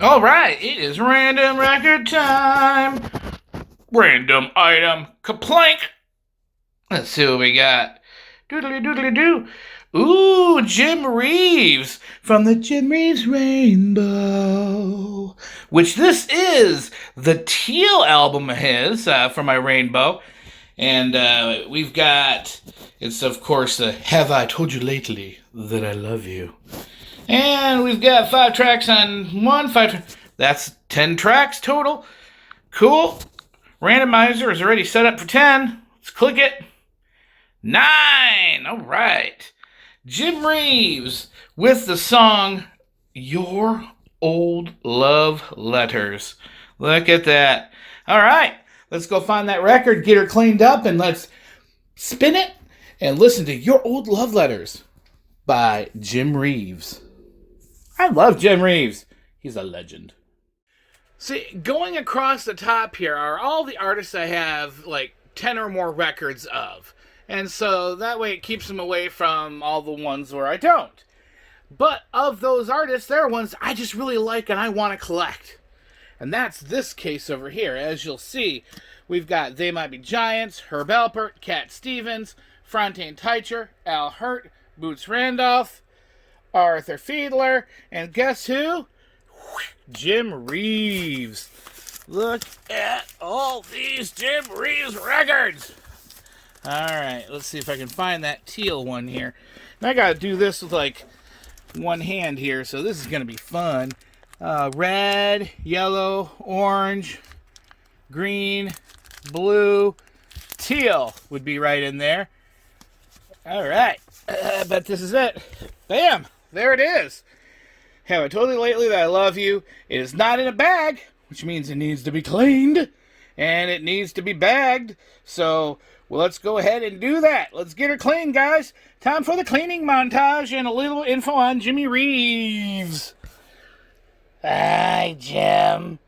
All right, it is random record time. Random item kaplank. Let's see what we got. Doodly doodly doo. Ooh, Jim Reeves from the Jim Reeves Rainbow, which this is the Teal album of his for my Rainbow. And we've got, it's of course the Have I Told You Lately That I Love You. And we've got 5 tracks on one, that's 10 tracks total. Cool. Randomizer is already set up for 10. Let's click it. 9. All right. Jim Reeves with the song Your Old Love Letters. Look at that. All right. Let's go find that record, get her cleaned up, and let's spin it and listen to Your Old Love Letters by Jim Reeves. I love Jim Reeves. He's a legend. See, going across the top here are all the artists I have like 10 or more records of. And so that way it keeps them away from all the ones where I don't. But of those artists, there are ones I just really like and I want to collect. And that's this case over here. As you'll see, we've got They Might Be Giants, Herb Alpert, Cat Stevens, Frontaine Teicher, Al Hirt, Boots Randolph, Arthur Fiedler, and guess who? Jim Reeves. Look at all these Jim Reeves records. Alright, let's see if I can find that teal one here. And I gotta do this with like one hand here, so this is gonna be fun. Red, yellow, orange, green, blue, teal would be right in there. Alright, I bet this is it. Bam! There it is. Have I told you lately that I love you? It is not in a bag, which means it needs to be cleaned, and it needs to be bagged. So, well, let's go ahead and do that. Let's get her clean, guys. Time for the cleaning montage and a little info on Jimmy Reeves. Hi, Jim.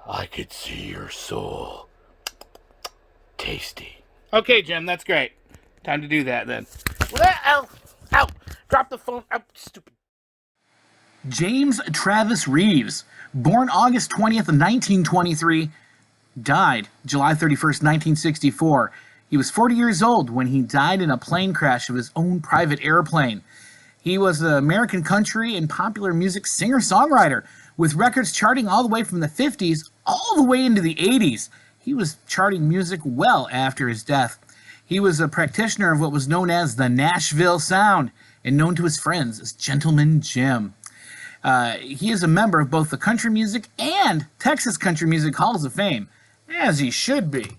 I could see your soul. Tasty. Okay, Jim, that's great. Time to do that, then. Ow! Ow! Drop the phone. Ow, stupid. James Travis Reeves, born August 20th of 1923, died July 31st, 1964. He was 40 years old when he died in a plane crash of his own private airplane. He was an American country and popular music singer-songwriter, with records charting all the way from the 50s all the way into the 80s. He was charting music well after his death. He was a practitioner of what was known as the Nashville Sound, and known to his friends as Gentleman Jim. He is a member of both the Country Music and Texas Country Music Halls of Fame, as he should be.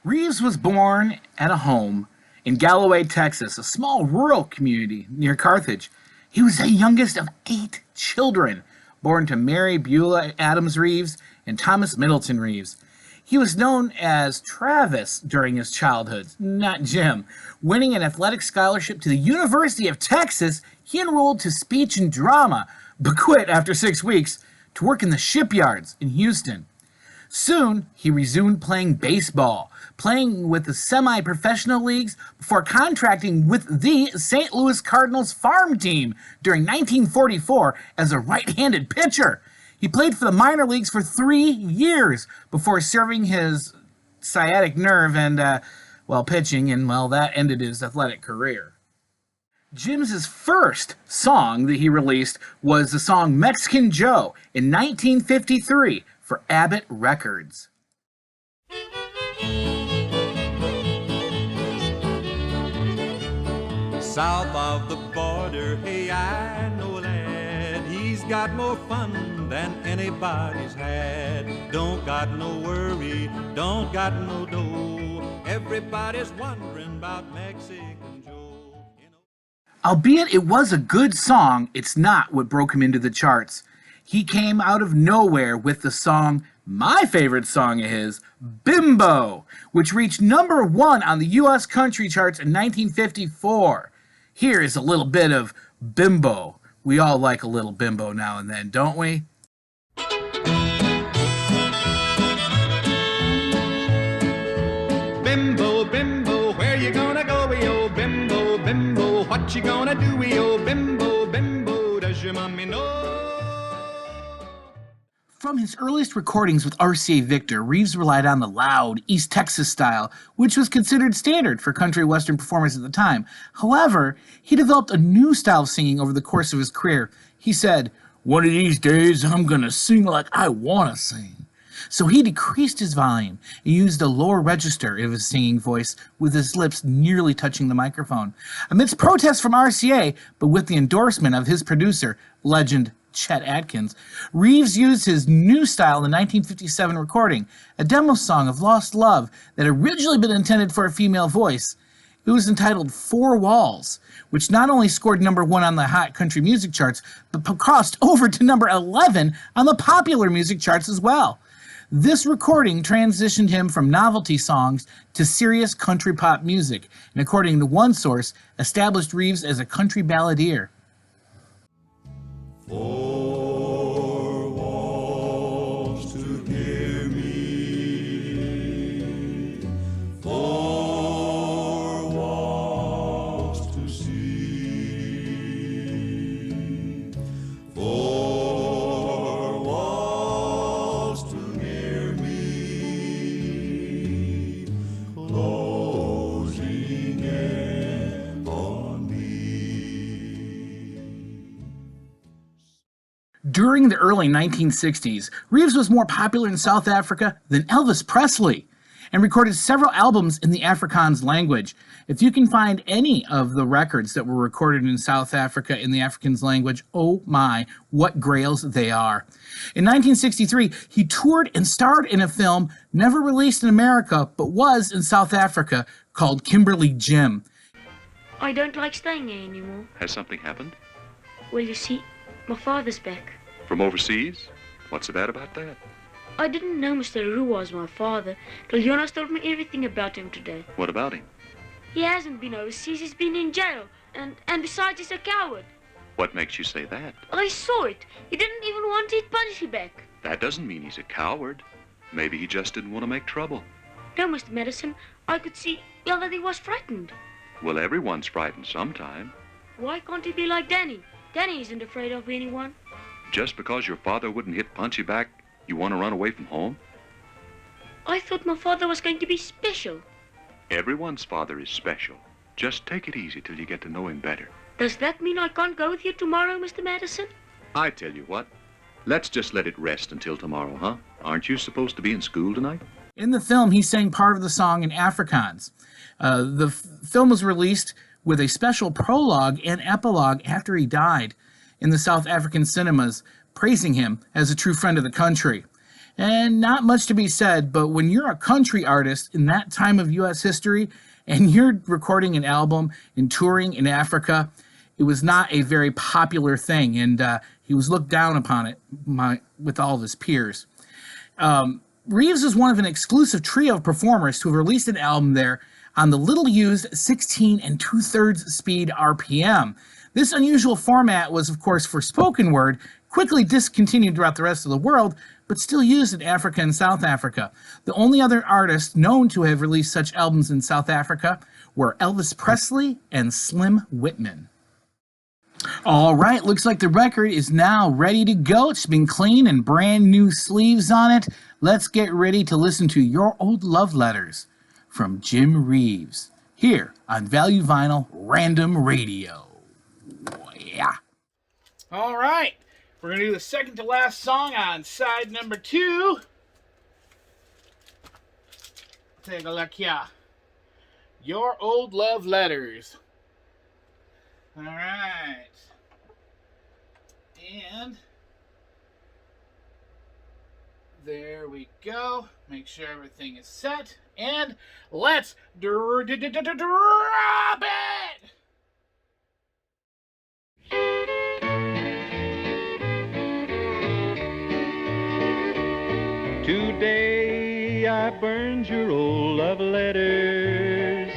Reeves was born at a home in Galloway, Texas, a small rural community near Carthage. He was the youngest of 8 children, born to Mary Beulah Adams Reeves and Thomas Middleton Reeves. He was known as Travis during his childhood, not Jim. Winning an athletic scholarship to the University of Texas, he enrolled to speech and drama, but quit after 6 weeks to work in the shipyards in Houston. Soon, he resumed playing baseball, playing with the semi-professional leagues before contracting with the St. Louis Cardinals farm team during 1944 as a right-handed pitcher. He played for the minor leagues for 3 years before severing his sciatic nerve and, pitching, and, that ended his athletic career. Jim's first song that he released was the song Mexican Joe in 1953 for Abbott Records. South of the border, hey, I know a lad. He's got more fun than anybody's had. Don't got no worry, don't got no dough. Everybody's wondering about Mexican Joe. Albeit it was a good song, it's not what broke him into the charts. He came out of nowhere with the song, my favorite song of his, Bimbo, which reached number 1 on the U.S. country charts in 1954. Here is a little bit of Bimbo. We all like a little bimbo now and then, don't we? Bimbo, bimbo, where you gonna go, yo? Bimbo, bimbo, what you gonna do, yo? Bimbo, bimbo, does your mommy know? From his earliest recordings with RCA Victor, Reeves relied on the loud East Texas style, which was considered standard for country western performers at the time. However, he developed a new style of singing over the course of his career. He said, "One of these days I'm gonna sing like I wanna sing." So he decreased his volume and used a lower register of his singing voice with his lips nearly touching the microphone. Amidst protests from RCA, but with the endorsement of his producer, legend Chet Atkins, Reeves used his new style in the 1957 recording, a demo song of Lost Love that had originally been intended for a female voice. It was entitled Four Walls, which not only scored #1 on the hot country music charts, but crossed over to #11 on the popular music charts as well. This recording transitioned him from novelty songs to serious country pop music, and according to one source, established Reeves as a country balladeer. Four walls to hear me, four walls to see, four walls to hear me, closing in on me. During the early 1960s, Reeves was more popular in South Africa than Elvis Presley and recorded several albums in the Afrikaans language. If you can find any of the records that were recorded in South Africa in the Afrikaans language, oh my, what grails they are. In 1963, he toured and starred in a film never released in America but was in South Africa called Kimberly Jim. I don't like staying here anymore. Has something happened? Well, you see, my father's back. From overseas? What's so bad about that? I didn't know Mr. Roo was my father till Jonas told me everything about him today. What about him? He hasn't been overseas, he's been in jail. And besides, he's a coward. What makes you say that? I saw it. He didn't even want his Punchy back. That doesn't mean he's a coward. Maybe he just didn't want to make trouble. No, Mr. Madison, I could see, well, that he was frightened. Well, everyone's frightened sometime. Why can't he be like Danny? Danny isn't afraid of anyone. Just because your father wouldn't hit Punchy back, you want to run away from home? I thought my father was going to be special. Everyone's father is special. Just take it easy till you get to know him better. Does that mean I can't go with you tomorrow, Mr. Madison? I tell you what, let's just let it rest until tomorrow, huh? Aren't you supposed to be in school tonight? In the film, he sang part of the song in Afrikaans. The film was released with a special prologue and epilogue after he died in the South African cinemas, praising him as a true friend of the country. And not much to be said, but when you're a country artist in that time of U.S. history and you're recording an album and touring in Africa, it was not a very popular thing, and he was looked down upon it with all of his peers. Reeves is one of an exclusive trio of performers who have released an album there on the little-used 16 2/3 speed RPM. This unusual format was, of course, for spoken word, quickly discontinued throughout the rest of the world, but still used in Africa and South Africa. The only other artists known to have released such albums in South Africa were Elvis Presley and Slim Whitman. All right, looks like the record is now ready to go. It's been cleaned and brand new sleeves on it. Let's get ready to listen to Your Old Love Letters from Jim Reeves here on Value Vinyl Random Radio. Yeah. All right. We're going to do the second to last song on side number 2. Take a look here. Your Old Love Letters. All right. And there we go. Make sure everything is set. And let's drop it! Today I burned your old love letters,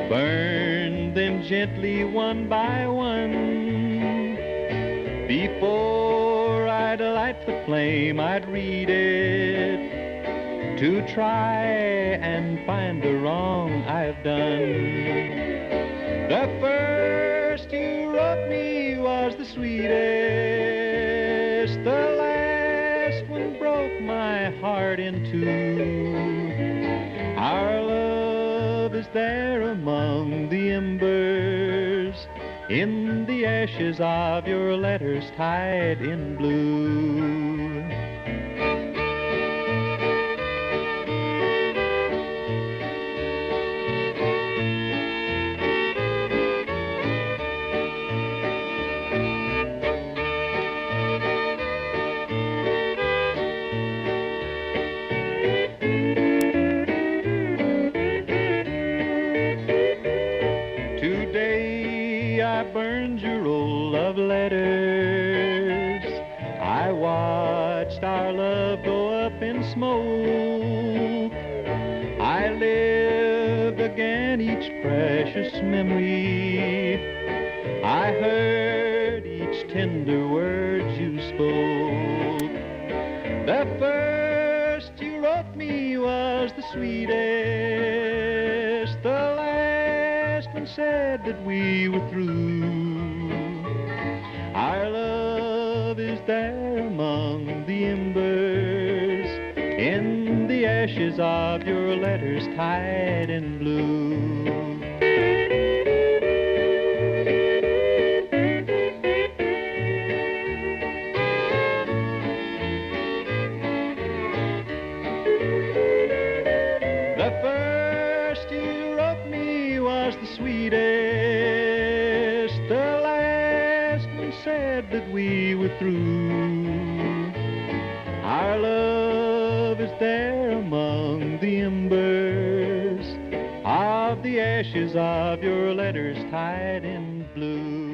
burned them gently one by one. Before I'd light the flame, I'd read it to try and find the wrong I've done. The first you wrote me was the sweetest, the last into. Our love is there among the embers, in the ashes of your letters tied in blue. Today I burned your old love letters. I watched our love go up in smoke. I lived again each precious memory. I heard each tender word you spoke. The first you wrote me was the sweetest. The last one said that we were through. Our love is there among the embers, in the ashes of your letters tied in blue. The first you wrote me was the sweetest. The last one said that we were through. Our love is there among the embers of the ashes of your letters tied in blue.